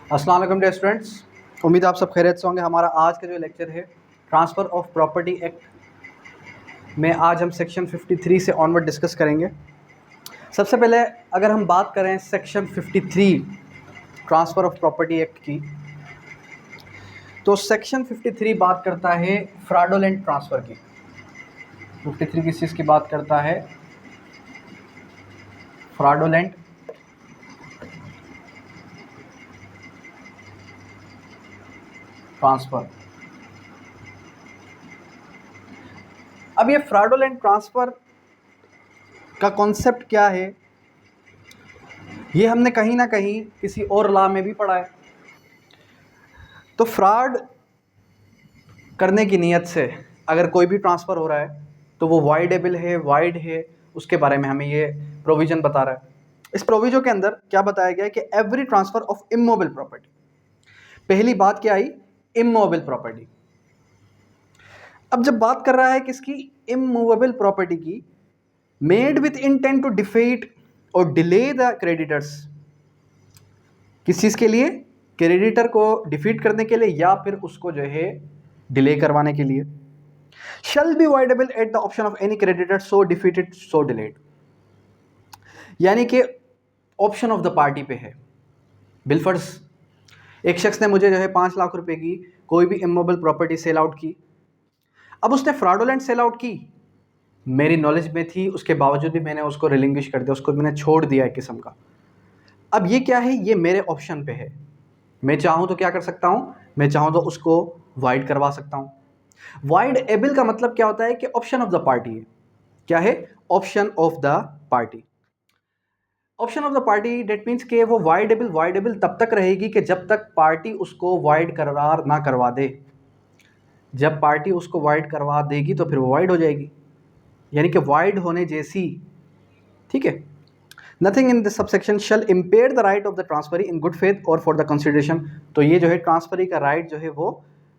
अस्सलाम वालेकुम dear students, उम्मीद आप सब खैरियत से होंगे। हमारा आज का जो लेक्चर है ट्रांसफ़र ऑफ प्रॉपर्टी एक्ट में आज हम सेक्शन 53 से ऑनवर्ड डिस्कस करेंगे। सबसे पहले अगर हम बात करें section 53 transfer of property act की, तो सेक्शन 53 बात करता है फ्रॉडुलेंट ट्रांसफ़र की। 53 किस चीज़ की बात करता है? Fraudulent transfer. अब ये फ्रॉडुलेंट ट्रांसफ़र का कॉन्सेप्ट क्या है, ये हमने कहीं ना कहीं किसी और लॉ में भी पढ़ा है। तो फ्रॉड करने की नीयत से अगर कोई भी ट्रांसफ़र हो रहा है तो वो वाइडेबल है, वाइड है, उसके बारे में हमें ये प्रोविज़न बता रहा है। इस प्रोविज़न के अंदर क्या बताया गया है कि every transfer of immovable property, पहली बात क्या आई? Immovable property. अब जब बात कर रहा है किसकी? इमूवेबल प्रॉपर्टी की, made with intent to defeat और डिले द क्रेडिटर्स। किस चीज़ के लिए? क्रेडिटर को डिफीट करने के लिए या फिर उसको जो है डिले करवाने के लिए। Shall be voidable at the option of any creditor so defeated so delayed, यानी कि ऑप्शन ऑफ द पार्टी पे है। बिलफर्स, एक शख्स ने मुझे जो है 5 लाख रुपए की कोई भी इमूवेबल प्रॉपर्टी सेल आउट की। अब उसने फ्रॉडुलेंट सेल आउट की, मेरी नॉलेज में थी, उसके बावजूद भी मैंने उसको रिलिंग्विश कर दिया, उसको मैंने छोड़ दिया एक किस्म का। अब ये क्या है? ये मेरे ऑप्शन पे है। मैं चाहूँ तो क्या कर सकता हूँ? मैं चाहूँ तो उसको वाइड करवा सकता हूँ। वाइड एबल का मतलब क्या होता है कि ऑप्शन ऑफ द पार्टी है। क्या है? Option of the party. Option of the party that means के वो वाइडेबल तब तक रहेगी कि जब तक पार्टी उसको वाइड करार ना करवा दे। जब पार्टी उसको वाइड करवा देगी तो फिर वो वाइड हो जाएगी, यानी कि वाइड होने जैसी। ठीक है। Nothing in this subsection shall impair the right of the transferee in good faith और फॉर द कंसिडरेशन। तो ये जो है ट्रांसफरी का राइट जो है वो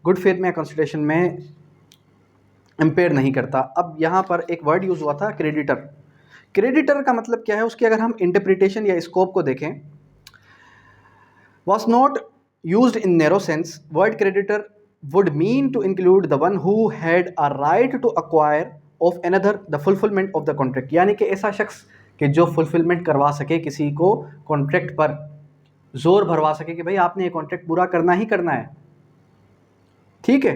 गुड फेथ में, कंसिडरेशन में इम्पेयर नहीं करता। अब यहाँ पर एक वर्ड यूज हुआ था, क्रेडिटर। क्रेडिटर का मतलब क्या है? उसकी अगर हम इंटरप्रिटेशन या स्कोप को देखें, was not used in narrow sense. Word creditor would mean to include the one who had a right to acquire of another the fulfillment of the contract, यानी कि ऐसा शख्स कि जो फुलफिलमेंट करवा सके किसी को कॉन्ट्रैक्ट पर, जोर भरवा सके कि भाई आपने ये कॉन्ट्रैक्ट पूरा करना ही करना है। ठीक है।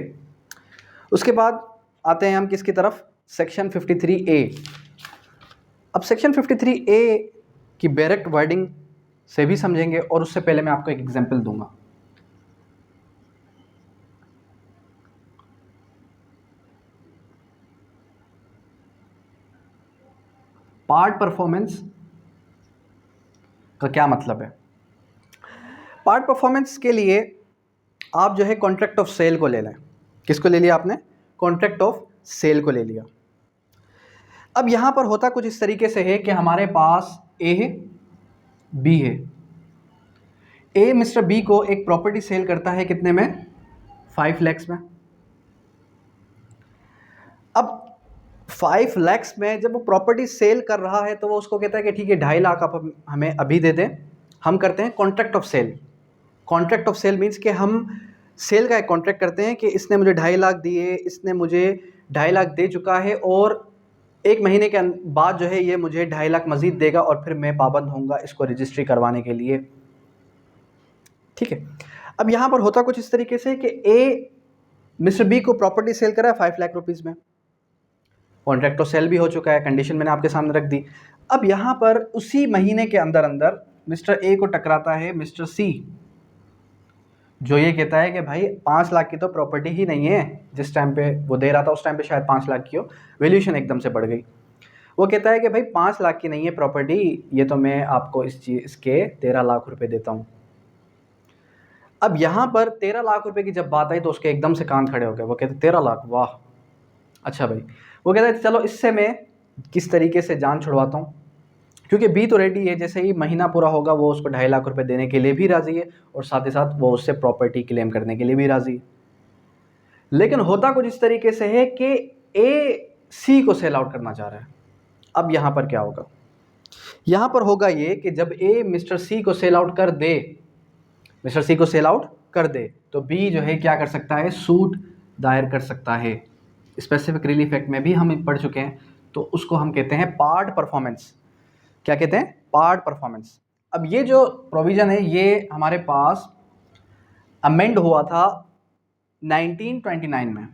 उसके बाद आते हैं हम किसकी तरफ? Section 53A। अब सेक्शन 53A की डायरेक्ट वर्डिंग से भी समझेंगे और उससे पहले मैं आपको एक एग्जांपल दूंगा। पार्ट परफॉर्मेंस का क्या मतलब है? पार्ट परफॉर्मेंस के लिए आप जो है कॉन्ट्रैक्ट ऑफ सेल को ले लें। किसको ले लिया आपने? कॉन्ट्रैक्ट ऑफ सेल को ले लिया। अब यहां पर होता कुछ इस तरीके से है कि हमारे पास ए है, बी है। ए मिस्टर बी को एक प्रॉपर्टी सेल करता है, कितने में? 5 लाख में। अब 5 लाख में जब वो प्रॉपर्टी सेल कर रहा है तो वो उसको कहता है कि ठीक है 2.5 लाख आप हमें अभी दे दें, हम करते हैं contract of sale. Contract of sale means कि हम सेल का एक कॉन्ट्रैक्ट करते हैं कि इसने मुझे 2.5 लाख दिए, इसने मुझे 2.5 लाख दे चुका है और 1 महीने के बाद जो है ये मुझे 2.5 लाख मजीद देगा और फिर मैं पाबंद होऊंगा इसको रजिस्ट्री करवाने के लिए। ठीक है। अब यहाँ पर होता कुछ इस तरीके से कि ए मिस्टर बी को प्रॉपर्टी सेल करा है 5 लाख रुपीज़ में, कॉन्ट्रैक्ट तो सेल भी हो चुका है, कंडीशन मैंने आपके सामने रख दी। अब यहाँ पर उसी महीने के अंदर अंदर मिस्टर ए को टकराता है मिस्टर सी, जो ये कहता है कि भाई 5 लाख की तो प्रॉपर्टी ही नहीं है। जिस टाइम पे वो दे रहा था उस टाइम पे शायद 5 लाख की हो, वैल्यूएशन एकदम से बढ़ गई। वो कहता है कि भाई 5 लाख की नहीं है प्रॉपर्टी, ये तो मैं आपको इसके 13 लाख रुपए देता हूँ। अब यहाँ पर 13 लाख रुपए की जब बात आई तो उसके एकदम से कान खड़े हो गए। वो कहते 13 लाख, वाह अच्छा भाई। वो कहता है चलो इससे मैं किस तरीके से जान छुड़वाता हूँ, क्योंकि बी तो रेडी है, जैसे ही महीना पूरा होगा वो उसको 2.5 लाख रुपए देने के लिए भी राजी है और साथ ही साथ वो उससे प्रॉपर्टी क्लेम करने के लिए भी राजी है। लेकिन होता कुछ इस तरीके से है कि ए सी को सेल आउट करना चाह रहा है। अब यहाँ पर क्या होगा? यहाँ पर होगा ये कि जब ए मिस्टर सी को सेल आउट कर दे मिस्टर सी को सेल आउट कर दे, तो बी जो है क्या कर सकता है, सूट दायर कर सकता है। स्पेसिफिक रिलीफ एक्ट में भी हम पढ़ चुके हैं, तो उसको हम कहते हैं पार्ट परफॉर्मेंस। क्या कहते हैं, पार्ट परफॉर्मेंस। अब ये जो प्रोविजन है ये हमारे पास अमेंड हुआ था 1929 में।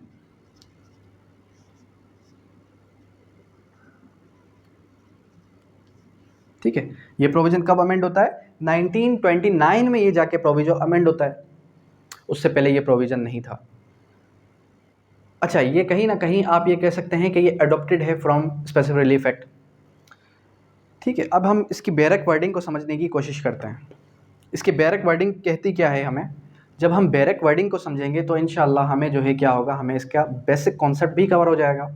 ठीक है, ये प्रोविजन कब अमेंड होता है, 1929 में ये जाके प्रोविजन अमेंड होता है, उससे पहले ये प्रोविजन नहीं था। अच्छा, ये कहीं ना कहीं आप ये कह सकते हैं कि ये अडॉप्टेड है फ्रॉम स्पेसिफिक रिलीफ एक्ट। ठीक है, अब हम इसकी बैरक वर्डिंग को समझने की कोशिश करते हैं। इसकी बैरक वर्डिंग कहती क्या है हमें, जब हम बैरक वर्डिंग को समझेंगे तो इंशाल्लाह हमें जो है क्या होगा, हमें इसका बेसिक कॉन्सेप्ट भी कवर हो जाएगा।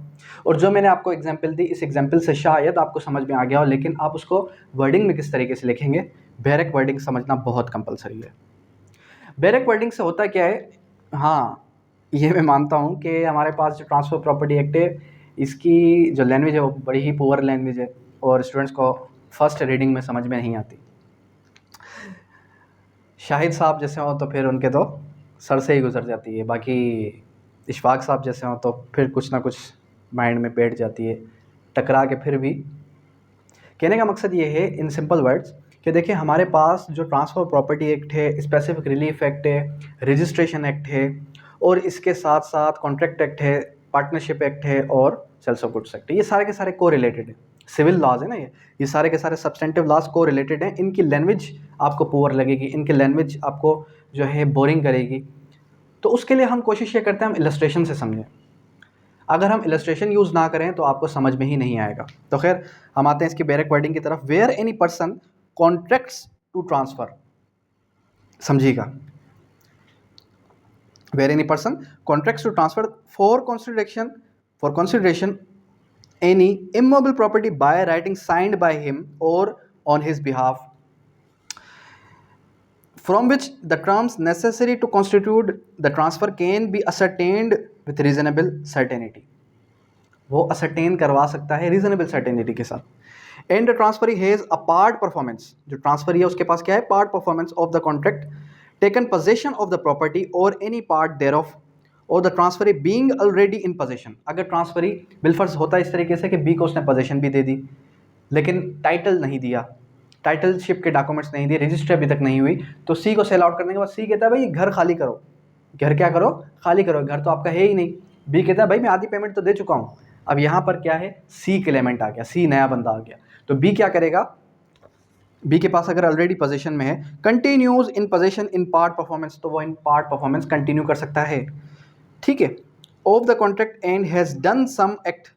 और जो मैंने आपको एग्जांपल दी, इस एग्जांपल से शायद आपको समझ में आ गया हो, लेकिन आप उसको वर्डिंग में किस तरीके से लिखेंगे, बैरक वर्डिंग समझना बहुत कंपलसरी है। बैरक वर्डिंग से होता क्या है, हाँ ये मैं मानता हूँ कि हमारे पास जो ट्रांसफ़र प्रॉपर्टी एक्ट है, इसकी जो लैंग्वेज है वो बड़ी ही पुअर लैंग्वेज है और स्टूडेंट्स को फर्स्ट रीडिंग में समझ में नहीं आती। शाहिद साहब जैसे हों तो फिर उनके तो सर से ही गुजर जाती है, बाकी इशफाक साहब जैसे हों तो फिर कुछ ना कुछ माइंड में बैठ जाती है टकरा के। फिर भी कहने का मकसद ये है इन सिंपल वर्ड्स कि देखिए हमारे पास जो ट्रांसफ़र प्रॉपर्टी एक्ट है, स्पेसिफिक रिलीफ एक्ट है, रजिस्ट्रेशन एक्ट है, और इसके साथ साथ कॉन्ट्रैक्ट एक्ट है, पार्टनरशिप एक्ट है और सेल्स ऑफ गुड्स एक्ट है। ये सारे के सारे को रिलेटेड है, सिविल लॉज है ना, ये सारे के सारे सब्सटेंटिव लॉज को रिलेटेड हैं। इनकी लैंग्वेज आपको पुअर लगेगी, इनकी लैंग्वेज आपको जो है बोरिंग करेगी, तो उसके लिए हम कोशिश ये करते हैं हम इलस्ट्रेशन से समझें। अगर हम इलस्ट्रेशन यूज़ ना करें तो आपको समझ में ही नहीं आएगा। तो खैर हम आते हैं इसकी बैरक वर्डिंग की तरफ। Where any person contracts to transfer, समझिएगा, where any person contracts to transfer for consideration any immovable property by writing signed by him or on his behalf, from which the terms necessary to constitute the transfer can be ascertained with reasonable certainty। वो ascertain करवा सकता है reasonable certainty के साथ। and the transferee has a part performance, जो transferee है उसके पास क्या है, part performance of the contract, taken possession of the property or any part thereof, और the transferee being already in possession. अगर ट्रांसफरी बिलफर्ज होता है इस तरीके से कि बी को उसने पोजेशन भी दे दी लेकिन टाइटल नहीं दिया, टाइटलशिप के डॉक्यूमेंट्स नहीं दिए, रजिस्टर अभी तक नहीं हुई, तो सी को सेल आउट करने के बाद सी कहता है भाई घर खाली करो, घर क्या करो, खाली करो, घर तो आपका है ही नहीं। बी कहता है भाई मैं आधी पेमेंट तो दे चुका हूँ। अब यहाँ पर क्या है, सी क्लेमेंट आ गया, सी नया बंदा आ गया, तो बी क्या करेगा, बी के पास अगर ऑलरेडी पोजीशन में है, continues in position in part performance, तो वो इन पार्ट परफॉर्मेंस कंटिन्यू कर सकता है। ठीक है, of the contract and has done some act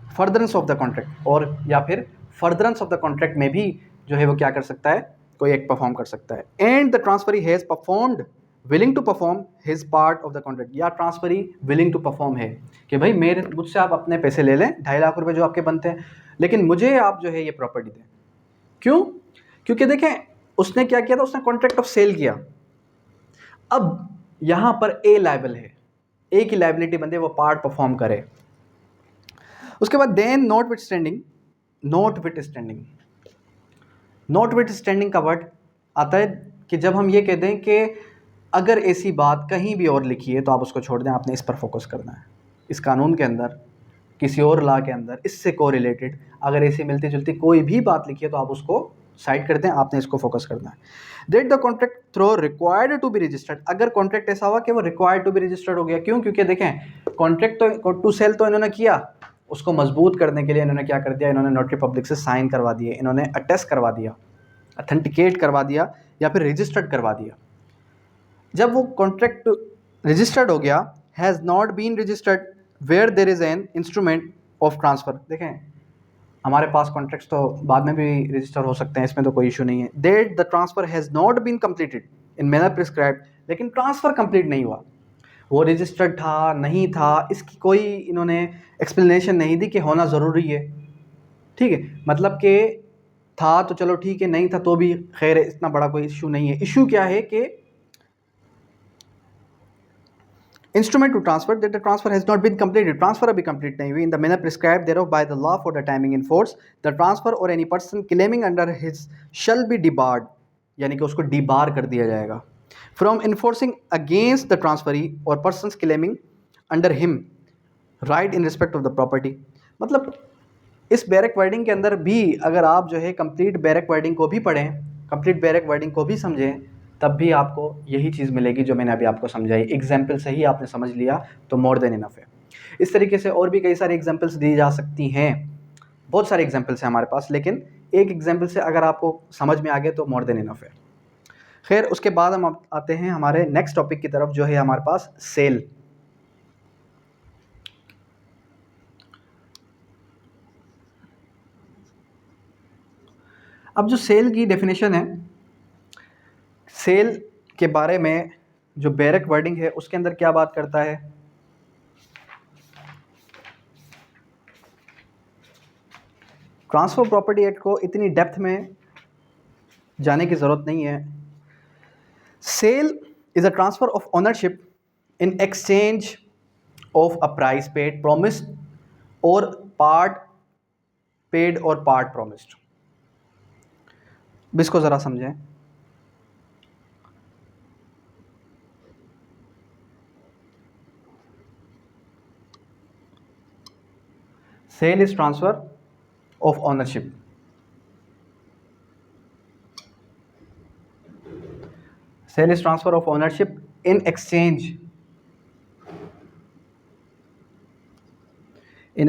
furtherance of the contract, और या फिर फर्दरेंस ऑफ द कॉन्ट्रैक्ट में भी जो है वो क्या कर सकता है, कोई एक्ट परफॉर्म कर सकता है। And the transferee has performed willing to perform his part of the contract, या ट्रांसफरी विलिंग टू परफॉर्म है कि भाई मुझसे आप अपने पैसे ले लें, 2.5 लाख रुपए जो आपके बनते हैं, लेकिन मुझे आप जो है ये प्रॉपर्टी दें। क्यों, क्योंकि देखें उसने क्या किया था, उसने कॉन्ट्रैक्ट ऑफ सेल किया। अब यहां पर ए लायबल है, ए की लायबिलिटी बनती है वो पार्ट परफॉर्म करे। उसके बाद then notwithstanding, notwithstanding, notwithstanding का वर्ड आता है कि जब हम ये कह दें कि अगर ऐसी बात कहीं भी और लिखी है तो आप उसको छोड़ दें, आपने इस पर फोकस करना है। इस कानून के अंदर, किसी और लॉ के अंदर इससे को रिलेटेड अगर ऐसी मिलती जुलती कोई भी बात लिखी है तो आप उसको साइड कर दें, आपने इसको फोकस करना है। That the contract though required to be registered, अगर कॉन्ट्रैक्ट ऐसा हुआ कि वो रिक्वायर्ड टू बी रजिस्टर्ड हो गया। क्यों, क्योंकि देखें कॉन्ट्रैक्ट तो टू सेल तो इन्होंने किया, उसको मजबूत करने के लिए इन्होंने क्या कर दिया, इन्होंने नोटरी पब्लिक से साइन करवा दिए, इन्होंने अटेस्ट करवा दिया, अथेंटिकेट करवा दिया या फिर रजिस्टर्ड करवा दिया। जब वो कॉन्ट्रैक्ट रजिस्टर्ड हो गया, has not been registered where there is an instrument of transfer, देखें हमारे पास कॉन्ट्रैक्ट्स तो बाद में भी रजिस्टर हो सकते हैं, इसमें तो कोई इशू नहीं है। That the transfer has not been completed in manner prescribed, लेकिन ट्रांसफ़र कंप्लीट नहीं हुआ, वो रजिस्टर्ड था नहीं था, इसकी कोई इन्होंने एक्सप्लेनेशन नहीं दी कि होना ज़रूरी है। ठीक है, मतलब कि था तो चलो ठीक है, नहीं था तो भी खैर है, इतना बड़ा कोई इशू नहीं है। इशू क्या है कि instrument to transfer, that the transfer has not been completed, transfer अभी कंप्लीट नहीं हुई in the manner prescribed thereof by the law for the timing in force, the transfer or any person claiming under his shall be debarred, यानी कि उसको debar कर दिया जाएगा। From enforcing against the transferee or person claiming under him right in respect of the property. मतलब इस barrack wording के अंदर भी अगर आप जो है कंप्लीट बैरक वर्डिंग को भी पढ़ें, कंप्लीट बैरक वर्डिंग को भी समझें, तब भी आपको यही चीज़ मिलेगी जो मैंने अभी आपको समझाई। एग्जाम्पल से ही आपने समझ लिया तो मोर देन इनफ है। इस तरीके से और भी कई सारे एग्जाम्पल्स दी जा सकती हैं, बहुत सारे एग्जाम्पल्स हैं हमारे पास, लेकिन एक एग्जाम्पल से अगर आपको समझ में आ गए तो मोर देन इनफ है। खैर, उसके बाद हम आते हैं हमारे नेक्स्ट टॉपिक की तरफ, जो है हमारे पास सेल। अब जो सेल की डेफिनेशन है, सेल के बारे में जो बैरक वर्डिंग है उसके अंदर क्या बात करता है, ट्रांसफर प्रॉपर्टी एक्ट को इतनी डेप्थ में जाने की ज़रूरत नहीं है। Sale is a transfer of ownership in exchange of a price paid promised और पार्ट पेड और पार्ट प्रोमिस्ड। इसको ज़रा समझें। Sale is transfer of ownership, sale is transfer of ownership in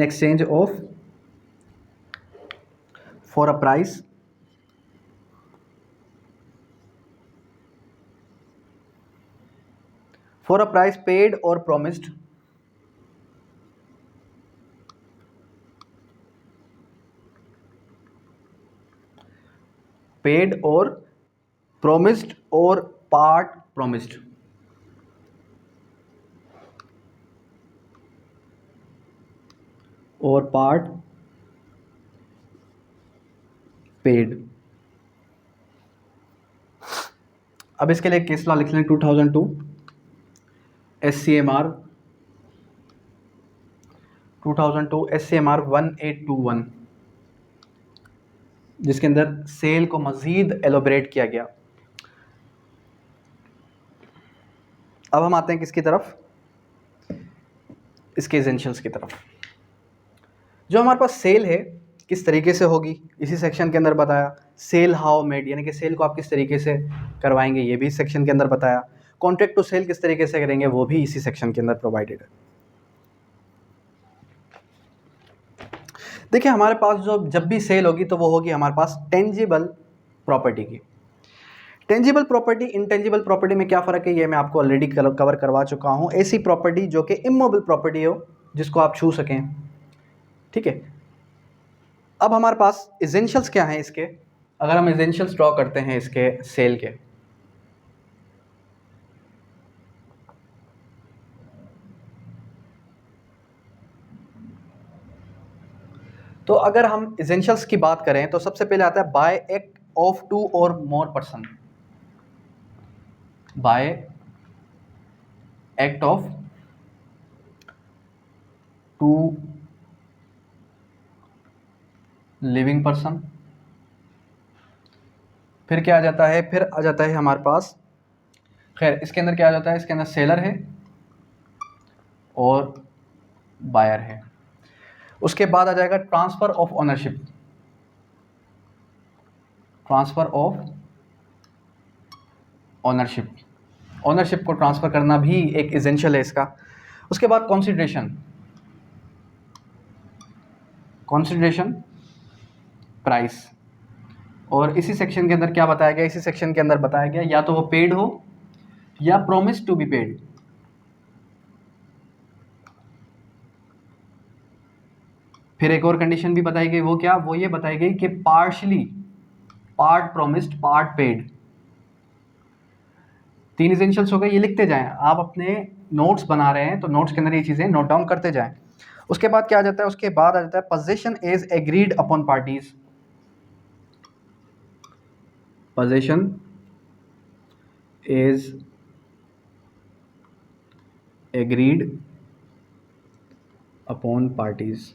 exchange of for a price paid or promised or part promised। और part paid. अब इसके लिए case law लिख लें 2002 SCMR 1821, जिसके अंदर सेल को मज़ीद एलोबरेट किया गया। अब हम आते हैं किसकी तरफ, इसके एसेंशियल्स की तरफ। जो हमारे पास सेल है किस तरीके से होगी, इसी सेक्शन के अंदर बताया। सेल हाउ मेड, यानी कि सेल को आप किस तरीके से करवाएंगे, ये भी इस सेक्शन के अंदर बताया। कॉन्ट्रैक्ट टू सेल किस तरीके से करेंगे, वो भी इसी सेक्शन के अंदर प्रोवाइडेड है। देखिए, हमारे पास जो जब भी सेल होगी तो वो होगी हमारे पास टेंजिबल प्रॉपर्टी की। टेंजिबल प्रॉपर्टी इंटेंजिबल प्रॉपर्टी में क्या फ़र्क है, ये मैं आपको ऑलरेडी कवर करवा चुका हूँ। ऐसी प्रॉपर्टी जो कि इमोबल प्रॉपर्टी हो, जिसको आप छू सकें, ठीक है। अब हमारे पास एसेंशियल्स क्या हैं इसके, अगर हम एसेंशियल्स ड्रॉ करते हैं इसके सेल के, तो अगर हम एसेंशियल्स की बात करें तो सबसे पहले आता है बाय एक्ट ऑफ 2 और more person, bye act of 2 living person. फिर क्या आ जाता है, फिर आ जाता है हमारे पास, खैर इसके अंदर क्या आ जाता है, इसके अंदर सेलर है और बायर है। उसके बाद आ जाएगा transfer of ownership, transfer of ownership, ownership को ट्रांसफर करना भी एक एसेंशियल है इसका। उसके बाद कंसीडरेशन, कंसीडरेशन प्राइस, और इसी सेक्शन के अंदर क्या बताया गया, इसी सेक्शन के अंदर बताया गया या तो वो पेड हो या प्रोमिस टू बी पेड। फिर एक और कंडीशन भी बताई गई, वो क्या, वो ये बताई गई कि partially, part promised part paid. 3 essentials हो गए, ये लिखते जाएं। आप अपने नोट्स बना रहे हैं तो नोट्स के अंदर ये चीज़ें नोट डाउन करते जाएं। उसके बाद क्या आ जाता है, उसके बाद आ जाता है position is agreed upon parties, position is agreed upon parties.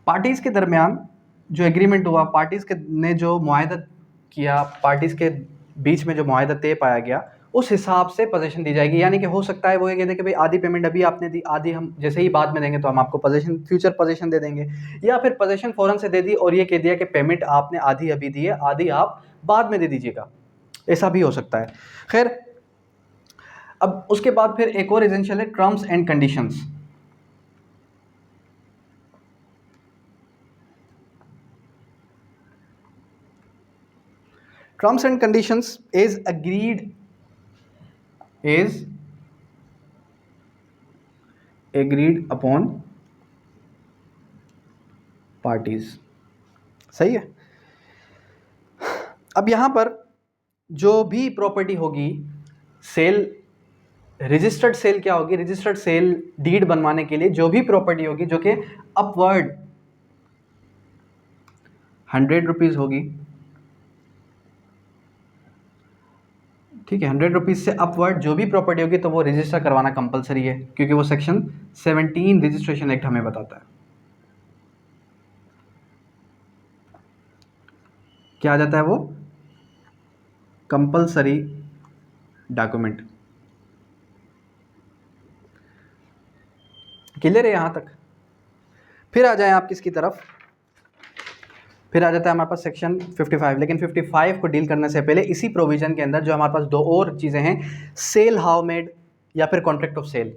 Parties के दरमियान जो एग्रीमेंट हुआ, पार्टीज के ने जो मुआहदा किया, पार्टीज़ के बीच में जो मुआहदा तय पाया गया उस हिसाब से पोजीशन दी जाएगी। यानी कि हो सकता है वो ये कहते हैं कि भाई आधी पेमेंट अभी आपने दी, आधी हम जैसे ही बाद में देंगे तो हम आपको पोजीशन, फ्यूचर पोजीशन दे देंगे, या फिर पोजीशन फ़ौरन से दे दी और ये कह दिया कि पेमेंट आपने आधी अभी दी है, आधी आप बाद में दे दीजिएगा, ऐसा भी हो सकता है। खैर, अब उसके बाद फिर एक और एसेंशियल है terms and conditions. Terms and conditions is agreed upon parties. सही है। अब यहां पर जो भी प्रॉपर्टी होगी, सेल, रजिस्टर्ड सेल क्या होगी, रजिस्टर्ड सेल डीड बनवाने के लिए जो भी प्रॉपर्टी होगी जो कि अपवर्ड 100 रुपीज़ होगी, ठीक है, 100 रुपीज़ से अपवर्ड जो भी प्रॉपर्टी होगी तो वो रजिस्टर करवाना कंपलसरी है, क्योंकि वो सेक्शन 17 रजिस्ट्रेशन एक्ट हमें बताता है। क्या आ जाता है वो, कंपलसरी डॉक्यूमेंट। क्लियर है यहाँ तक। फिर आ जाए आप किसकी तरफ, फिर आ जाता है हमारे पास सेक्शन 55। लेकिन 55 को डील करने से पहले इसी प्रोविजन के अंदर जो हमारे पास दो और चीज़ें हैं, सेल हाउ मेड या फिर contract of sale.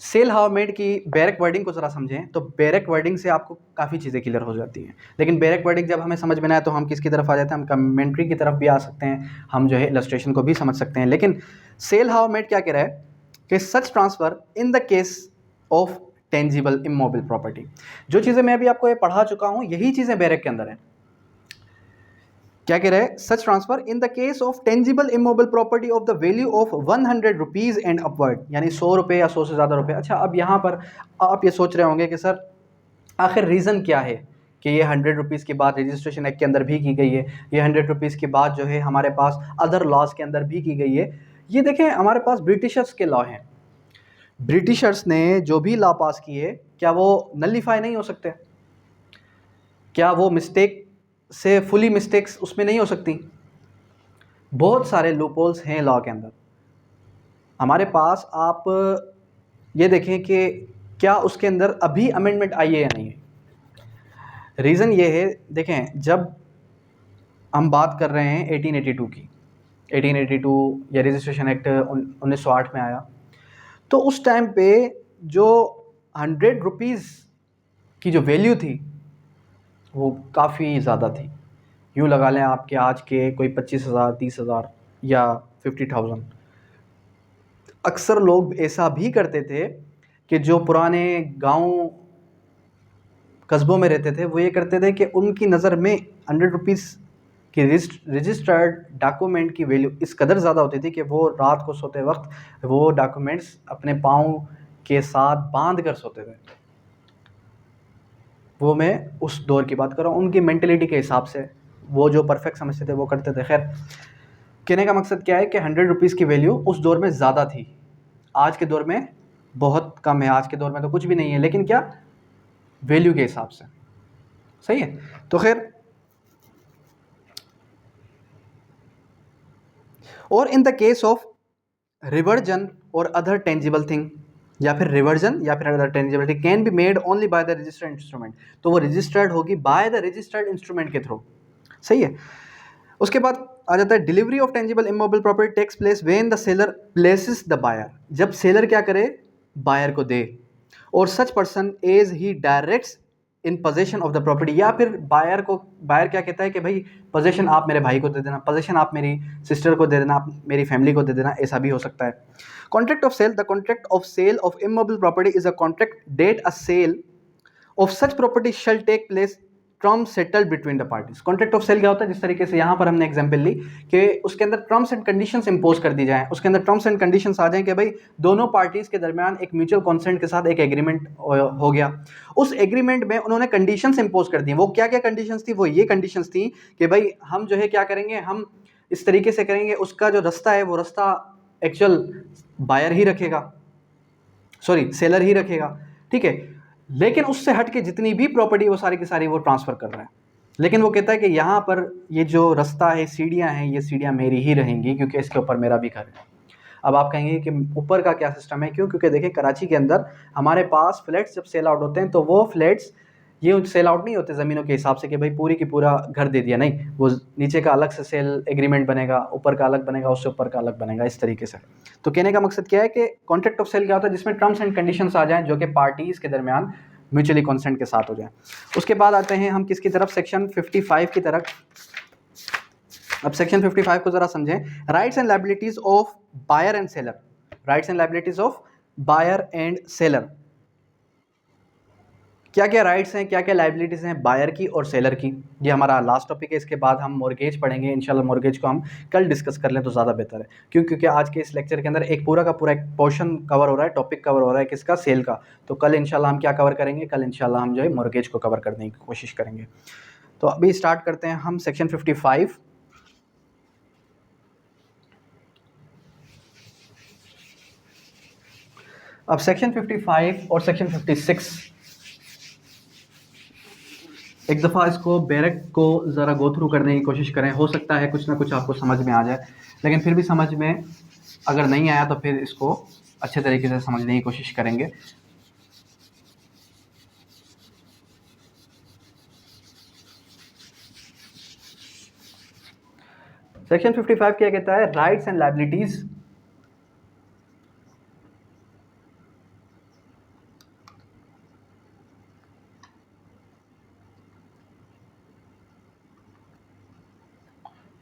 Sale how made की बैरक वर्डिंग को ज़रा समझें तो बैरक वर्डिंग से आपको काफ़ी चीज़ें क्लियर हो जाती हैं। लेकिन बैरक वर्डिंग जब हमें समझ में ना आए तो हम किसकी तरफ आ जाते हैं, हम कमेंट्री की तरफ भी आ सकते हैं, हम जो है इलस्ट्रेशन को भी समझ सकते हैं। लेकिन सेल हाउ मेड क्या कह रहा है कि such transfer in the case of tangible immovable property. जो चीज़ें मैं अभी आपको ये पढ़ा चुका हूँ यही चीज़ें बैरक के अंदर हैं। क्या कह रहा है, सच transfer in the case of tangible immovable property of the value of 100 rupees and upward, यानी 100 रुपये या 100 से ज़्यादा रुपये। अच्छा, अब यहाँ पर आप ये सोच रहे होंगे कि सर आखिर रीज़न क्या है कि ये 100 रुपीज़ की बात रजिस्ट्रेशन एक्ट के अंदर भी की गई है, ये 100 रुपीज़ की बात जो है हमारे पास अदर लॉज के अंदर भी की गई है। ये देखें, हमारे पास ब्रिटिशर्स के लॉ हैं, ब्रिटिशर्स ने जो भी लॉ पास किए क्या वो नलिफाई नहीं हो सकते, क्या वो मिस्टेक से फुली मिस्टेक्स उसमें नहीं हो सकती। बहुत सारे लूपहोल्स हैं लॉ के अंदर हमारे पास। आप ये देखें कि क्या उसके अंदर अभी अमेंडमेंट आई है या नहीं है। रीज़न ये है, देखें, जब हम बात कर रहे हैं 1882 की, 1882 या रजिस्ट्रेशन एक्ट 1908 में आया, तो उस टाइम पे जो 100 रुपीज़ की जो वैल्यू थी वो काफ़ी ज़्यादा थी। यूँ लगा लें आपके आज के कोई 25,000, 30,000 या 50,000। अक्सर लोग ऐसा भी करते थे कि जो पुराने गांव कस्बों में रहते थे वो ये करते थे कि उनकी नज़र में 100 रुपीज़ की रजिस्टर्ड डॉक्यूमेंट की वैल्यू इस कदर ज़्यादा होती थी कि वो रात को सोते वक्त वो डॉक्यूमेंट्स अपने पाँव के साथ बांध कर सोते थे। वो मैं उस दौर की बात कर रहा हूँ, उनकी मेंटलिटी के हिसाब से वो जो परफेक्ट समझते थे वो करते थे। खैर, कहने का मकसद क्या है कि 100 रुपीज़ की वैल्यू उस दौर में ज़्यादा थी, आज के दौर में बहुत कम है, आज के दौर में तो कुछ भी नहीं है, लेकिन क्या वैल्यू के हिसाब से। सही है। तो खैर, और in the case of reversion और अदर टेंजिबल थिंग, या फिर रिवर्जन या फिर other tangible thing can be made only by the registered instrument, तो वो रजिस्टर्ड होगी बाय द रजिस्टर्ड इंस्ट्रूमेंट के थ्रू। सही है। उसके बाद आ जाता है delivery of tangible immovable property takes place when the seller places the buyer, जब सेलर क्या करे, बायर को दे, और such person as he directs in possession of the property, या फिर बायर क्या कहता है कि भाई पोजेशन आप मेरे भाई को दे देना, पोजेशन आप मेरी सिस्टर को दे देना, आप मेरी फैमिली को दे देना, ऐसा भी हो सकता है। Contract of sale, the contract of sale of immovable property is a contract that a sale of such property shall take place term settled between the parties. Contract of sale क्या होता है, जिस तरीके से यहाँ पर हमने एग्जांपल ली कि उसके अंदर टर्म्स एंड कंडीशंस इंपोज कर दी जाएं, उसके अंदर टर्म्स एंड कंडीशंस आ जाएं कि भाई दोनों पार्टीज के दरमियान एक म्यूचुअल कॉन्सेंट के साथ एक एग्रीमेंट हो गया, उस एग्रीमेंट में उन्होंने कंडीशंस इंपोज कर दी। वो क्या क्या कंडीशंस थी, वो ये कंडीशंस थी कि भाई हम जो है क्या करेंगे, हम इस तरीके से करेंगे, उसका जो रास्ता है वो रास्ता एक्चुअल बायर ही रखेगा, सॉरी सेलर ही रखेगा, ठीक है, लेकिन उससे हट के जितनी भी प्रॉपर्टी वो सारी की सारी वो ट्रांसफ़र कर रहा है। लेकिन वो कहता है कि यहाँ पर ये जो रास्ता है, सीढ़ियाँ हैं, ये सीढ़ियाँ मेरी ही रहेंगी क्योंकि इसके ऊपर मेरा भी घर है। अब आप कहेंगे कि ऊपर का क्या सिस्टम है, क्यों? क्योंकि देखिए कराची के अंदर हमारे पास फ्लैट्स जब सेल आउट होते हैं तो वो फ्लैट्स ये सेल आउट नहीं होते ज़मीनों के हिसाब से कि भाई पूरी की पूरा घर दे दिया, नहीं, वो नीचे का अलग से सेल एग्रीमेंट बनेगा, ऊपर का अलग बनेगा, उससे ऊपर का अलग बनेगा, इस तरीके से। तो कहने का मकसद क्या है कि कॉन्ट्रैक्ट ऑफ सेल क्या होता है, जिसमें टर्म्स एंड कंडीशंस आ जाएं जो कि पार्टीज़ के दरमियान म्यूचुअली कॉन्सेंट के साथ हो जाए। उसके बाद आते हैं हम किसकी तरफ, सेक्शन 55 की तरफ। अब सेक्शन 55 को जरा समझें। Rights and liabilities of buyer and seller, rights and liabilities of buyer and seller, क्या क्या राइट्स हैं, क्या क्या लायबिलिटीज हैं बायर की और सेलर की। ये हमारा लास्ट टॉपिक है, इसके बाद हम मॉर्गेज पढ़ेंगे इंशाल्लाह। मॉर्गेज को हम कल डिस्कस कर लें तो ज़्यादा बेहतर है, क्योंकि आज के इस लेक्चर के अंदर एक पूरा का पूरा एक पोर्शन कवर हो रहा है, टॉपिक कवर हो रहा है किसका, सेल का। तो कल इंशाल्लाह हम क्या कवर करेंगे, कल इंशाल्लाह हम जो है मॉर्गेज को कवर करने की कोशिश करेंगे। तो अभी स्टार्ट करते हैं हम सेक्शन 55। अब सेक्शन 55 और सेक्शन 56 एक दफ़ा इसको बैरक को ज़रा गो थ्रू करने की कोशिश करें। हो सकता है कुछ ना कुछ आपको समझ में आ जाए, लेकिन फिर भी समझ में अगर नहीं आया तो फिर इसको अच्छे तरीके से समझने की कोशिश करेंगे। सेक्शन 55 क्या कहता है, rights and liabilities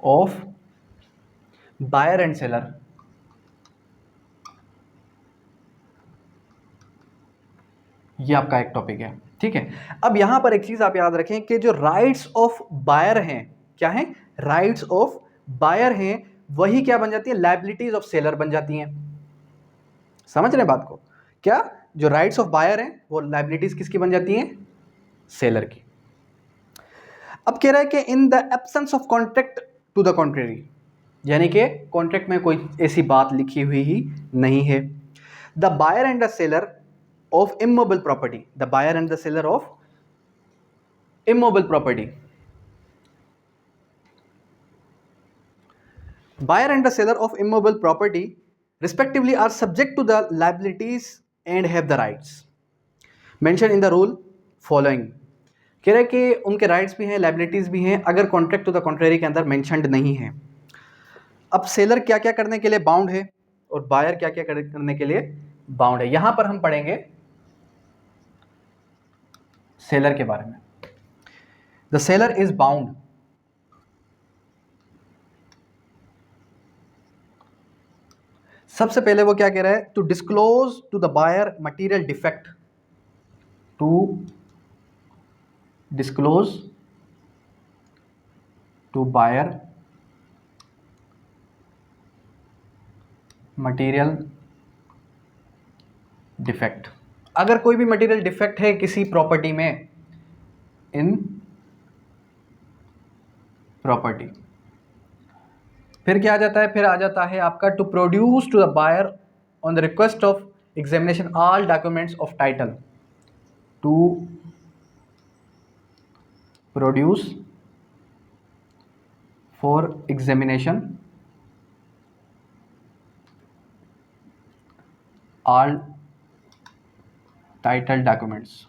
of buyer and seller. ये आपका एक टॉपिक है, ठीक है। अब यहां पर एक चीज आप याद रखें कि जो राइट्स ऑफ बायर हैं, क्या हैं, राइट्स ऑफ बायर हैं, वही क्या बन जाती है, लायबिलिटीज ऑफ सेलर बन जाती हैं। समझ रहे बात को, क्या जो राइट्स ऑफ बायर हैं वो लायबिलिटीज किसकी बन जाती हैं, सेलर की। अब कह रहा है कि in the absence of contract to the contrary, यानी कि कॉन्ट्रैक्ट में कोई ऐसी बात लिखी हुई ही नहीं है। The buyer and the seller of immovable property, the buyer and the seller of immovable property, buyer and the seller of immovable property respectively are subject to the liabilities and have the rights mentioned in the rule following। कह रहा है कि उनके rights भी हैं, liabilities भी हैं, अगर कॉन्ट्रैक्ट टू द कॉन्ट्रेरी के अंदर मेंशन्ड नहीं है। अब सेलर क्या क्या करने के लिए बाउंड है और बायर क्या क्या करने के लिए बाउंड है, यहां पर हम पढ़ेंगे सेलर के बारे में। द सेलर इज बाउंड सबसे पहले वो क्या कह रहा है, to disclose to the buyer material defect, to disclose to buyer material defect. अगर कोई भी मटीरियल डिफेक्ट है किसी प्रॉपर्टी में, इन प्रॉपर्टी, फिर क्या आ जाता है, फिर आ जाता है आपका to produce to the buyer on the request of examination all documents of title, to produce for examination all title documents.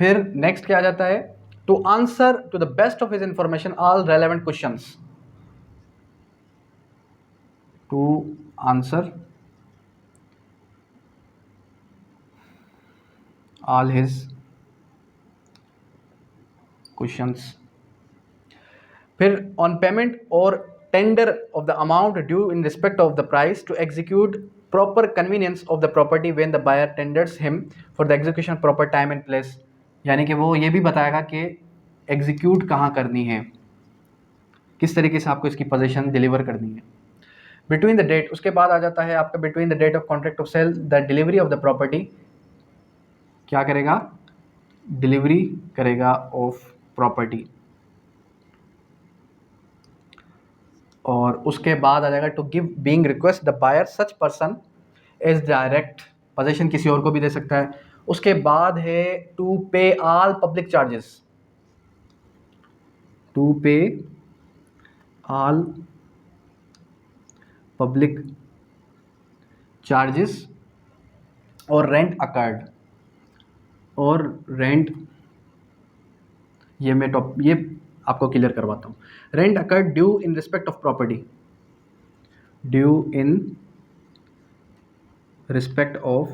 फिर नेक्स्ट क्या आ जाता है, to answer to the best of his information all relevant questions, to answer all his questions. फिर on payment और tender of the amount due in respect of the price to execute proper convenience of the property when the buyer tenders him for the execution proper time and place, यानी कि वो ये भी बताएगा कि execute कहाँ करनी है, किस तरीके से आपको इसकी पोजीशन डिलीवर करनी है। बिटवीन द डेट, उसके बाद आ जाता है आपका between the date of contract of sale the delivery of the property, क्या करेगा, डिलीवरी करेगा ऑफ प्रॉपर्टी। और उसके बाद आ जाएगा to give being request the buyer such person as direct, possession किसी और को भी दे सकता है, उसके बाद है टू पे ऑल पब्लिक चार्जेस, टू पे ऑल पब्लिक चार्जेस और रेंट अकर्ड, और रेंट, ये आपको क्लियर करवाता हूँ। Rent occurred due in respect of property, due in respect of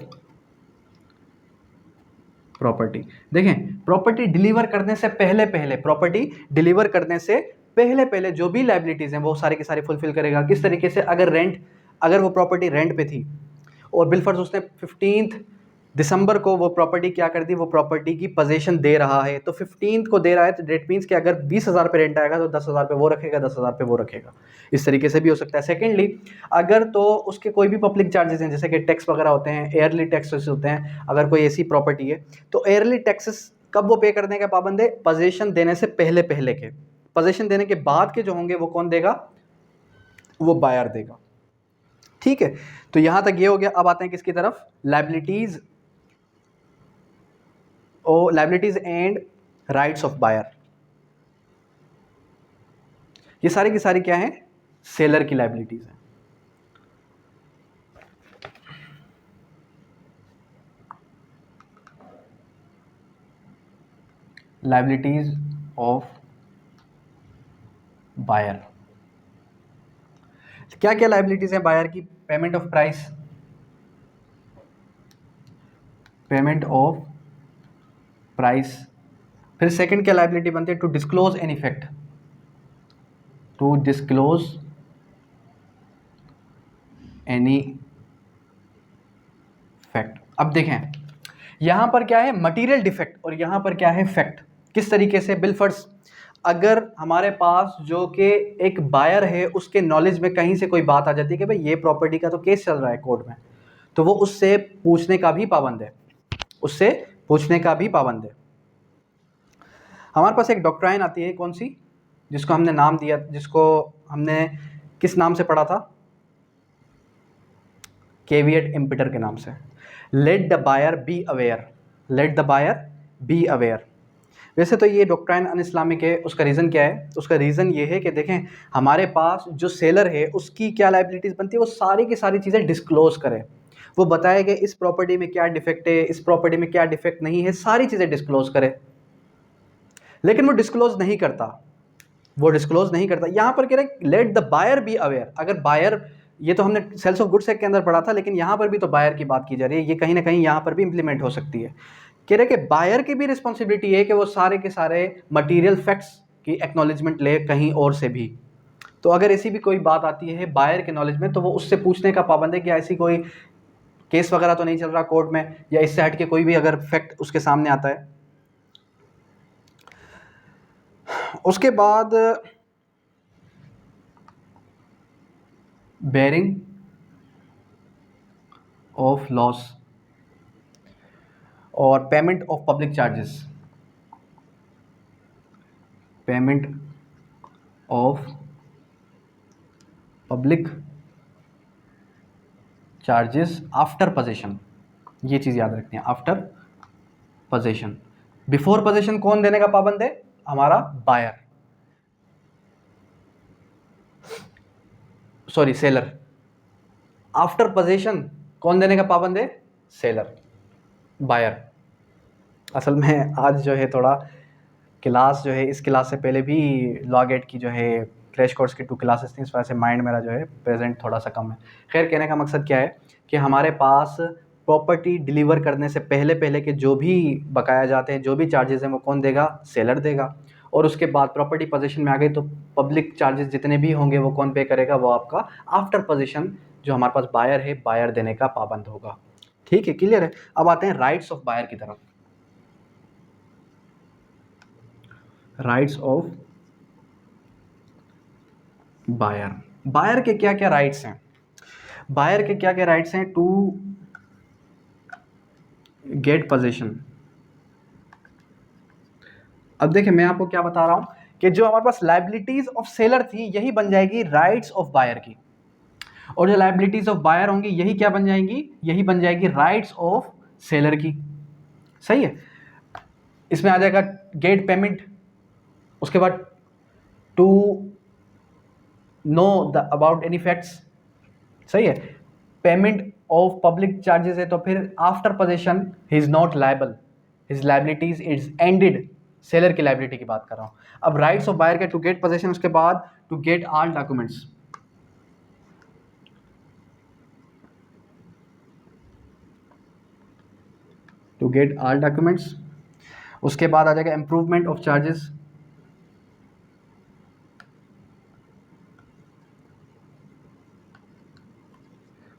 property. देखें, प्रॉपर्टी डिलीवर करने से पहले पहले, प्रॉपर्टी डिलीवर करने से पहले पहले जो भी लाइबिलिटीज हैं वो सारी की सारी फुलफिल करेगा। किस तरीके से, अगर वो प्रॉपर्टी रेंट पे थी और बिलफर्ज उसने 15 दिसंबर को वो प्रॉपर्टी क्या कर दी, वो प्रॉपर्टी की पोजीशन दे रहा है, तो 15 को दे रहा है, तो डेट मीन्स कि अगर 20,000 पे रेंट आएगा तो 10,000 पे वो रखेगा, 10,000 पे वो रखेगा। इस तरीके से भी हो सकता है। सेकेंडली, अगर तो उसके कोई भी पब्लिक चार्जेस हैं, जैसे कि टैक्स वगैरह होते हैं, एयरली टैक्सेस होते हैं, अगर कोई ऐसी प्रॉपर्टी है तो एयरली टैक्सेस कब वो पे करने का पाबंद है, पोजीशन देने से पहले पहले के। पोजीशन देने के बाद के जो होंगे वो कौन देगा, वो बायर देगा। ठीक है, तो यहां तक ये हो गया। अब आते हैं किसकी तरफ, liabilities liabilities and rights of buyer. ये सारी की सारी क्या है, सेलर की लायबिलिटीज है। लायबिलिटीज ऑफ बायर, क्या क्या लायबिलिटीज है बायर की, payment of price, payment of price. फिर सेकंड क्या लायबिलिटी बनती है, to disclose an effect, to disclose any fact. अब देखें, यहां पर क्या है, मटेरियल डिफेक्ट, और यहां पर क्या है, फैक्ट। किस तरीके से, बिलफर्ज अगर हमारे पास जो कि एक बायर है उसके नॉलेज में कहीं से कोई बात आ जाती है कि भाई ये प्रॉपर्टी का तो केस चल रहा है कोर्ट में, तो वो उससे पूछने का भी पाबंद है, उससे पूछने का भी पाबंद है। हमारे पास एक डॉक्ट्राइन आती है, कौन सी, जिसको हमने नाम दिया, जिसको हमने किस नाम से पढ़ा था, केविएट इम्पिटर के नाम से। Let the buyer be aware, let the buyer be aware. वैसे तो ये डॉक्ट्राइन अन इस्लामिक है। उसका रीज़न क्या है, उसका रीज़न ये है कि देखें, हमारे पास जो सेलर है उसकी क्या लायबिलिटीज़ बनती है, वो सारी की सारी चीज़ें डिस्क्लोज करे, वो बताए कि इस प्रॉपर्टी में क्या डिफेक्ट है, इस प्रॉपर्टी में क्या डिफेक्ट नहीं है, सारी चीज़ें डिस्क्लोज करे। लेकिन वो डिस्क्लोज नहीं करता, वो डिस्क्लोज नहीं करता। यहाँ पर कह रहे let the buyer be aware. अगर बायर, ये तो हमने सेल्स ऑफ गुड्स एक्ट के अंदर पढ़ा था, लेकिन यहाँ पर भी तो बायर की बात की जा रही है, ये कहीं ना कहीं यहाँ पर भी इंप्लीमेंट हो सकती है। कह रहे कि बायर की भी रिस्पॉन्सिबिलिटी है कि वो सारे के सारे मटीरियल फैक्ट्स की एक्नॉलेजमेंट ले कहीं और से भी। तो अगर ऐसी भी कोई बात आती है बायर के नॉलेज में, तो वो उससे पूछने का पाबंद है कि ऐसी कोई केस वगैरह तो नहीं चल रहा कोर्ट में, या इससे हट के कोई भी अगर फैक्ट उसके सामने आता है। उसके बाद बेरिंग ऑफ लॉस और payment of public charges, payment of public charges after position. ये चीज़ याद रखनी है, आफ्टर पोजीशन। बिफोर पोजीशन कौन देने का पाबंद है, हमारा buyer, sorry seller. After possession कौन देने का पाबंद है, सेलर, बायर। असल में आज जो है थोड़ा क्लास जो है, इस क्लास से पहले भी लॉ गेट की जो है क्रैश कोर्स की 2 क्लासेस थी, इस वजह से माइंड मेरा जो है प्रेजेंट थोड़ा सा कम है। खैर, कहने का मकसद क्या है कि हमारे पास प्रॉपर्टी डिलीवर करने से पहले पहले के जो भी बकाया जाते हैं, जो भी चार्जेस हैं, वो कौन देगा, सेलर देगा। और उसके बाद प्रॉपर्टी पोजीशन में आ गई तो पब्लिक चार्जेस जितने भी होंगे वो कौन पे करेगा, वो आपका आफ्टर पोजीशन जो हमारे पास बायर है, बायर देने का पाबंद होगा। ठीक है, क्लियर है। अब आते हैं राइट्स ऑफ बायर की तरफ। राइट्स ऑफ बायर, बायर के क्या क्या राइट्स हैं, बायर के क्या क्या राइट्स हैं, टू गेट पोजीशन। अब देखिए, मैं आपको क्या बता रहा हूं कि जो हमारे पास लायबिलिटीज ऑफ सेलर थी यही बन जाएगी राइट्स ऑफ बायर की, और जो लायबिलिटीज ऑफ बायर होंगी यही क्या बन जाएंगी, यही बन जाएगी राइट्स ऑफ सेलर की। सही है। इसमें आ जाएगा गेट पेमेंट, उसके बाद to know the about any facts, सही है। पेमेंट ऑफ पब्लिक चार्जेस है तो फिर आफ्टर पोजेशन ही is not liable, his liabilities is ended, seller की लाइबिलिटी की बात कर रहा हूँ। अब राइट्स ऑफ बायर के टू गेट पोजेशन, उसके बाद to get all documents, to get all documents, उसके बाद आ जाएगा इम्प्रूवमेंट ऑफ चार्जेस,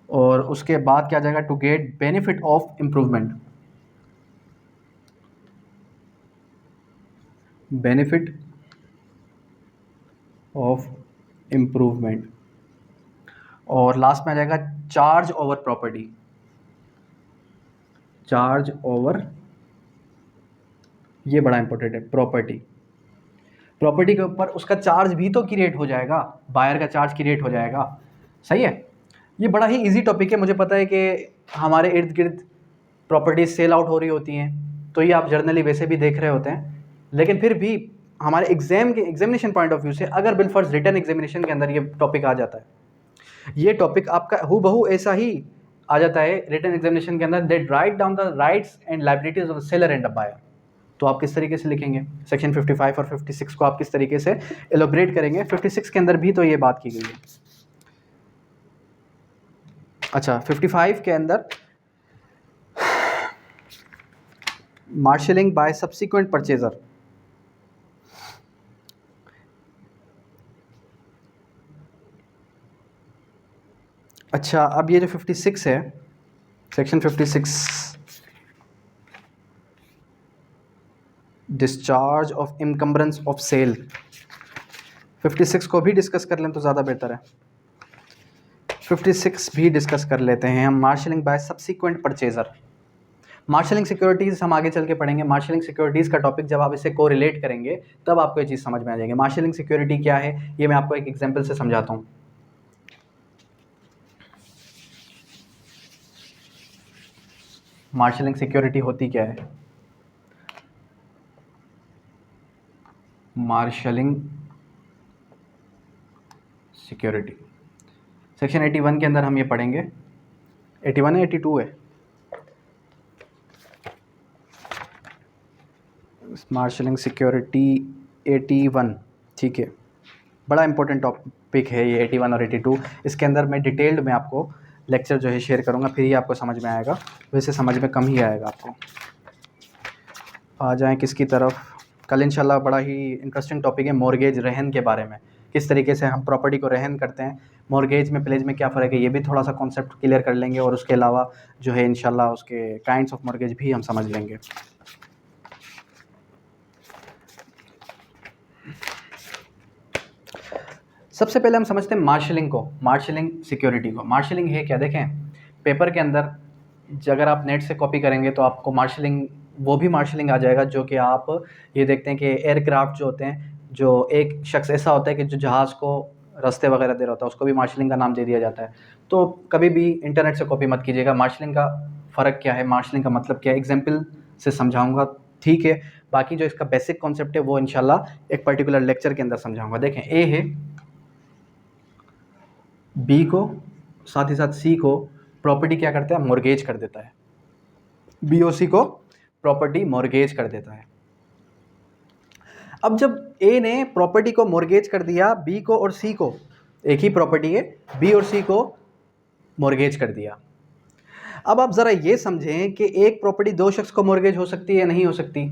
और उसके बाद क्या आ जाएगा to get benefit of improvement, benefit of improvement, और लास्ट में आ जाएगा charge over property, charge over, ये बड़ा इंपॉर्टेंट है, प्रॉपर्टी, प्रॉपर्टी के ऊपर उसका चार्ज भी तो क्रिएट हो जाएगा, बायर का चार्ज क्रिएट हो जाएगा, सही है। ये बड़ा ही इजी टॉपिक है, मुझे पता है कि हमारे इर्द गिर्द प्रॉपर्टीज सेल आउट हो रही होती हैं, तो ये आप जर्नली वैसे भी देख रहे होते हैं, लेकिन फिर भी हमारे एग्जामिनेशन पॉइंट ऑफ व्यू से अगर बिलफर्ज रिटन एग्जामिनेशन के अंदर ये टॉपिक आ जाता है, ये टॉपिक आपका हूबहू ऐसा ही आ जाता है रिटन एग्जामिनेशन के अंदर, that write down the rights and liabilities of the seller and the buyer, तो आप किस तरीके से लिखेंगे, सेक्शन 55 और 56 को आप किस तरीके से एलोबरेट करेंगे। 56 के अंदर भी तो ये बात की गई है। अच्छा, 55 के अंदर मार्शलिंग बाय सब्सिक्वेंट परचेजर, अच्छा अब ये जो 56 है, section 56 discharge of encumbrance of sale, 56 को भी डिस्कस कर लें तो ज़्यादा बेहतर है। 56 भी डिस्कस कर लेते हैं हम, marshalling by subsequent purchaser. Marshalling securities हम आगे चल के पढ़ेंगे। मार्शलिंग सिक्योरिटीज़ का टॉपिक जब आप इसे को रिलेट करेंगे तब आपको ये चीज़ समझ में आ जाएगी। मार्शलिंग सिक्योरिटी क्या है ये मैं आपको एक एग्जाम्पल से समझाता हूँ। मार्शलिंग सिक्योरिटी होती क्या है? मार्शलिंग सिक्योरिटी सेक्शन 81 के अंदर हम ये पढ़ेंगे। 81 है 82 है? मार्शलिंग सिक्योरिटी 81, ठीक है। बड़ा इंपॉर्टेंट टॉपिक है ये 81 और 82। इसके अंदर मैं डिटेल्ड में आपको लेक्चर जो है शेयर करूँगा, फिर ही आपको समझ में आएगा, वैसे समझ में कम ही आएगा आपको। आ जाएं किसकी तरफ, कल इंशाल्लाह बड़ा ही इंटरेस्टिंग टॉपिक है मॉर्गेज, रहन के बारे में, किस तरीके से हम प्रॉपर्टी को रहन करते हैं, मॉर्गेज में प्लेज में क्या फ़र्क है, ये भी थोड़ा सा कॉन्सेप्ट क्लियर कर लेंगे, और उसके अलावा जो है इंशाल्लाह उसके काइंड्स ऑफ मॉर्गेज भी हम समझ लेंगे। सबसे पहले हम समझते हैं मार्शलिंग को, मार्शलिंग सिक्योरिटी को। मार्शलिंग है क्या? देखें पेपर के अंदर अगर आप नेट से कॉपी करेंगे तो आपको मार्शलिंग, वो भी मार्शलिंग आ जाएगा जो कि आप ये देखते हैं कि एयरक्राफ्ट जो होते हैं, जो एक शख्स ऐसा होता है कि जो जहाज़ को रास्ते वगैरह दे रहा होता है, उसको भी मार्शलिंग का नाम दे दिया जाता है। तो कभी भी इंटरनेट से कॉपी मत कीजिएगा। मार्शलिंग का फ़र्क क्या है, मार्शलिंग का मतलब क्या है, एग्जाम्पल से समझाऊँगा, ठीक है। बाकी जो इसका बेसिक कॉन्सेप्ट है वो इंशाल्लाह एक पर्टिकुलर लेक्चर के अंदर समझाऊँगा। देखें ए है, बी को साथ ही साथ सी को प्रॉपर्टी क्या करता है, मॉर्गेज कर देता है। बी और सी को प्रॉपर्टी मॉर्गेज कर देता है। अब जब ए ने प्रॉपर्टी को मॉर्गेज कर दिया बी को और सी को, एक ही प्रॉपर्टी है, बी और सी को मॉर्गेज कर दिया। अब आप ज़रा ये समझें कि एक प्रॉपर्टी दो शख्स को मॉर्गेज हो सकती है या नहीं हो सकती?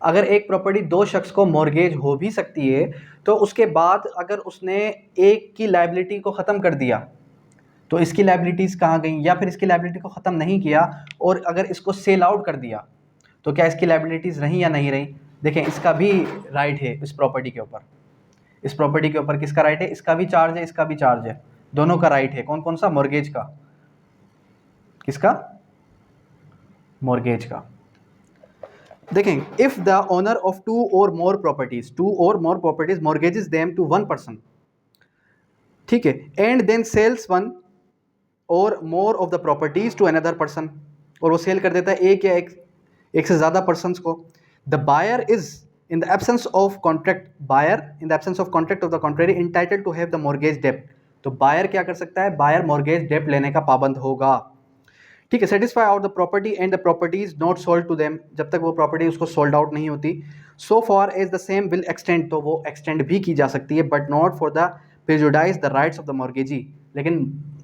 अगर एक प्रॉपर्टी दो शख्स को मॉर्गेज हो भी सकती है तो उसके बाद अगर उसने एक की लायबिलिटी को ख़त्म कर दिया तो इसकी लायबिलिटीज़ कहाँ गई, या फिर इसकी लायबिलिटी को ख़त्म नहीं किया और अगर इसको सेल आउट कर दिया तो क्या इसकी लायबिलिटीज़ रहीं या नहीं रहीं? देखें इसका भी राइट है इस प्रॉपर्टी के ऊपर, इस प्रॉपर्टी के ऊपर किसका राइट है? इसका भी चार्ज है, इसका भी चार्ज है, दोनों का राइट है। कौन कौन सा? मॉर्गेज का। किसका? मॉर्गेज का। देखें if the owner of two or more properties mortgages them to one person, ठीक है, and then sells one or more of the properties to another person, और वो सेल कर देता है एक या एक एक से ज़्यादा पर्सनस को। The buyer is in the absence of contract, buyer in the absence of contract of the contrary entitled to have the mortgage डेप्ट। तो बायर क्या कर सकता है, बायर मॉर्गेज डेप्ट लेने का पाबंद होगा। ठीक है, satisfy out the property and the property is not sold to them, जब तक वो प्रॉपर्टी उसको सोल्ड आउट नहीं होती। So for as the same will extend, तो वो एक्सटेंड भी की जा सकती है, but not for the prejudice the rights of the mortgagee, लेकिन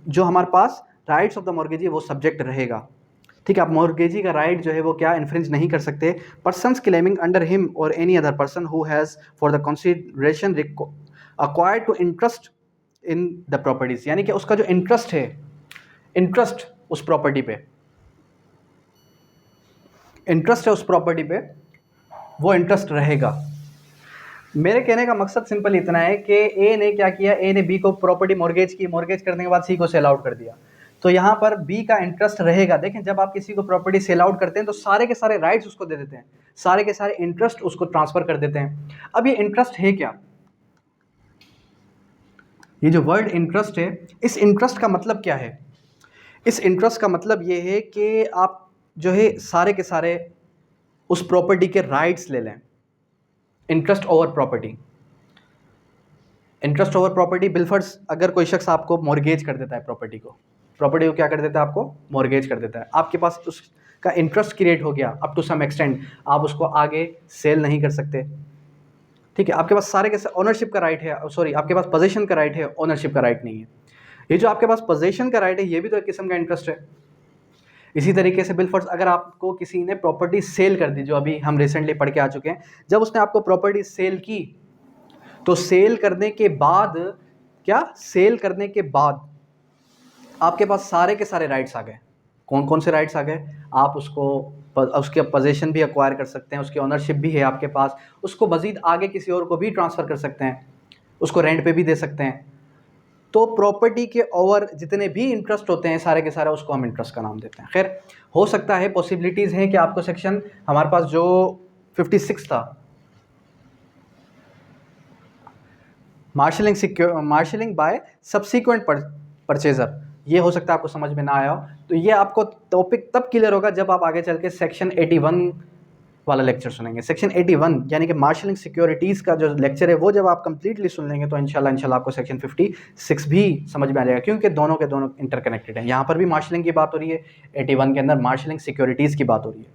जो हमारे पास राइट्स ऑफ द मॉर्गेजी वो सब्जेक्ट रहेगा। ठीक है, आप मॉर्गेजी का राइट जो है वो क्या इन्फ्रिंज नहीं कर सकते। पर्सन्स क्लेमिंग अंडर हिम और any other person who has for the consideration acquired to interest in the properties, यानी कि उसका जो इंटरेस्ट है, इंटरेस्ट उस प्रॉपर्टी पे, इंटरेस्ट है उस प्रॉपर्टी पे, वो इंटरेस्ट रहेगा। मेरे कहने का मकसद सिंपल इतना है कि ए ने क्या किया, ए ने बी को प्रॉपर्टी मॉर्गेज की, मॉर्गेज करने के बाद सी को सेल आउट कर दिया, तो यहाँ पर बी का इंटरेस्ट रहेगा। देखें, जब आप किसी को प्रॉपर्टी सेल आउट करते हैं तो सारे के सारे राइट्स उसको दे देते हैं, सारे के सारे इंटरेस्ट उसको ट्रांसफर कर देते हैं। अब ये इंटरेस्ट है क्या, ये जो वर्ड इंटरेस्ट है, इस इंटरेस्ट का मतलब क्या है? इस इंटरेस्ट का मतलब ये है कि आप जो है सारे के सारे उस प्रॉपर्टी के राइट्स ले लें। Interest over property, interest over property, बिलफर्स अगर कोई शख्स आपको मॉर्गेज कर देता है प्रॉपर्टी को क्या कर देता है, आपको मॉर्गेज कर देता है, आपके पास उसका इंटरेस्ट क्रिएट हो गया अप टू सम एक्सटेंट, आप उसको आगे सेल नहीं कर सकते। ठीक है, आपके पास सारे के ओनरशिप का राइट है, सॉरी आपके पास पोजीशन का राइट है, ओनरशिप का राइट नहीं है। ये जो आपके पास पोजीशन का राइट है ये भी तो एक किस्म का इंटरेस्ट है। इसी तरीके से बिलफर्स अगर आपको किसी ने प्रॉपर्टी सेल कर दी, जो अभी हम रिसेंटली पढ़ के आ चुके हैं, जब उसने आपको प्रॉपर्टी सेल की तो सेल करने के बाद क्या, सेल करने के बाद आपके पास सारे के सारे राइट्स आ गए। कौन कौन से राइट्स आ गए, आप उसको उसके पोजीशन भी एक्वायर कर सकते हैं, उसकी ओनरशिप भी है आपके पास, उसको मज़ीद आगे किसी और को भी ट्रांसफ़र कर सकते हैं, उसको रेंट पे भी दे सकते हैं। तो प्रॉपर्टी के ओवर जितने भी इंटरेस्ट होते हैं सारे के सारे, उसको हम इंटरेस्ट का नाम देते हैं। खैर, हो सकता है, पॉसिबिलिटीज़ हैं कि आपको सेक्शन हमारे पास जो 56 था, मार्शलिंग बाय सब्सिक्वेंट परचेजर, ये हो सकता है आपको समझ में ना आया हो, तो ये आपको टॉपिक तब क्लियर होगा जब आप आगे चल के सेक्शन 81 वाला लेक्चर सुनेंगे। सेक्शन 81 यानी कि मार्शलिंग सिक्योरिटीज़ का जो लेक्चर है वो जब आप कंप्लीटली सुन लेंगे तो इंशाल्लाह आपको सेक्शन 56 भी समझ में आ जाएगा, क्योंकि दोनों के दोनों इंटरकनेक्टेड हैं। यहाँ पर भी मार्शलिंग की बात हो रही है, 81 के अंदर मार्शलिंग सिक्योरिटीज़ की बात हो रही है।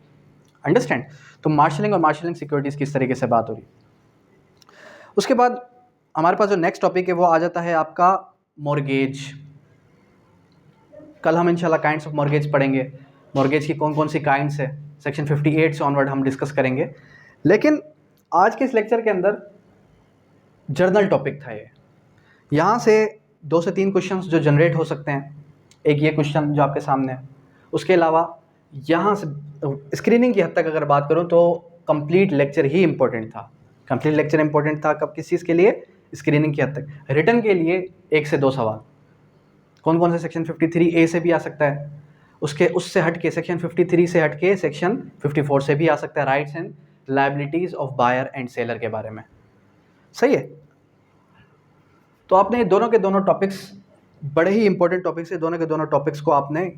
अंडरस्टैंड? तो मार्शलिंग और मार्शलिंग सिक्योरिटीज़ किस तरीके से बात हो रही है। उसके बाद हमारे पास जो नेक्स्ट टॉपिक है वो आ जाता है आपका मॉर्गेज। कल हम इंशाल्लाह काइंड्स ऑफ मॉर्गेज पढ़ेंगे, मॉर्गेज की कौन कौन सी काइंड्स है, सेक्शन 58 से ऑनवर्ड हम डिस्कस करेंगे। लेकिन आज के इस लेक्चर के अंदर जर्नल टॉपिक था ये, यहाँ से 2 से 3 क्वेश्चंस जो जनरेट हो सकते हैं। एक ये क्वेश्चन जो आपके सामने है, उसके अलावा यहाँ से स्क्रीनिंग की हद तक अगर बात करूँ तो कंप्लीट लेक्चर ही इंपॉर्टेंट था। कंप्लीट लेक्चर इंपॉर्टेंट था कब, किस चीज़ के लिए, स्क्रीनिंग की हद तक। रिटर्न के लिए 1 से 2 सवाल, कौन कौन से, सेक्शन 53A से भी आ सकता है, उससे हट के सेक्शन 53 से हट के सेक्शन 54 से भी आ सकता है, rights and liabilities of buyer and seller के बारे में। सही है, तो आपने दोनों के दोनों टॉपिक्स बड़े ही इंपॉर्टेंट टॉपिक्स है, दोनों के दोनों टॉपिक्स को आपने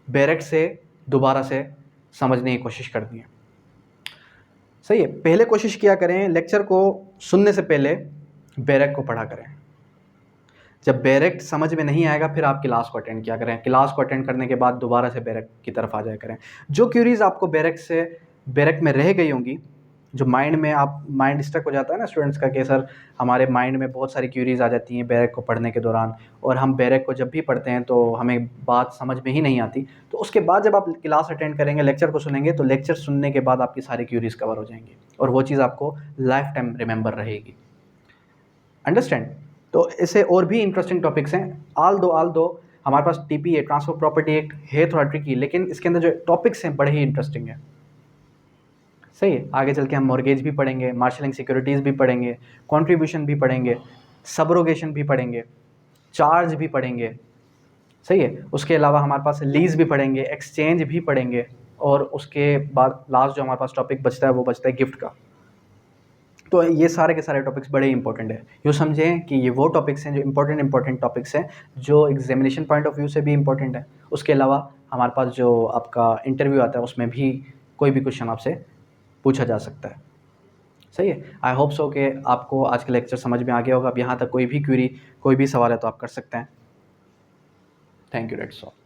बैरेक्ट से दोबारा से समझने की कोशिश करनी है। सही है, पहले कोशिश किया करें लेक्चर को सुनने से पहले बैरेक्ट को पढ़ा करें। जब बैरेक्ट समझ में नहीं आएगा फिर आप क्लास को अटेंड किया करें, क्लास को अटेंड करने के बाद दोबारा से बैरेक्ट की तरफ आ जाया करें। जो क्यूरीज आपको बैरेक्ट में रह गई होंगी, जो माइंड स्टक हो जाता है ना स्टूडेंट्स का, कि सर हमारे माइंड में बहुत सारी क्यूरीज आ जाती हैं बैरेक्ट को पढ़ने के दौरान, और हम बैरेक्ट को जब भी पढ़ते हैं तो हमें बात समझ में ही नहीं आती, तो उसके बाद जब आप क्लास अटेंड करेंगे, लेक्चर को सुनेंगे, तो लेक्चर सुनने के बाद आपकी सारी क्यूरीज कवर हो जाएंगी और वो चीज़ आपको लाइफ टाइम रिमेंबर रहेगी। अंडरस्टैंड? तो ऐसे और भी इंटरेस्टिंग टॉपिक्स हैं। आल दो हमारे पास TP है, ट्रांसफर प्रॉपर्टी एक्ट है, थोड़ा ट्रिकी, लेकिन इसके अंदर जो टॉपिक्स हैं बड़े ही इंटरेस्टिंग है। सही है, आगे चल के हम मॉर्गेज भी पढ़ेंगे, मार्शलिंग सिक्योरिटीज़ भी पढ़ेंगे, कंट्रीब्यूशन भी पढ़ेंगे, सबरोगेशन भी पढ़ेंगे, चार्ज भी पढ़ेंगे। सही है, उसके अलावा हमारे पास लीज भी पढ़ेंगे, एक्सचेंज भी पढ़ेंगे, और उसके बाद लास्ट जो हमारे पास टॉपिक बचता है वो बचता है गिफ्ट का। तो ये सारे के सारे टॉपिक्स बड़े इंपॉर्टेंट है। यूँ समझें कि ये वो टॉपिक्स हैं जो इंपॉर्टेंट टॉपिक्स हैं, जो एग्जामिनेशन पॉइंट ऑफ व्यू से भी इंपॉर्टेंट है। उसके अलावा हमारे पास जो आपका इंटरव्यू आता है उसमें भी कोई भी क्वेश्चन आपसे पूछा जा सकता है। सही है। आई होप सो कि आपको आज का लेक्चर समझ में आ गया होगा। अब यहाँ तक कोई भी क्वेरी, कोई भी सवाल है तो आप कर सकते हैं। Thank you, that's all.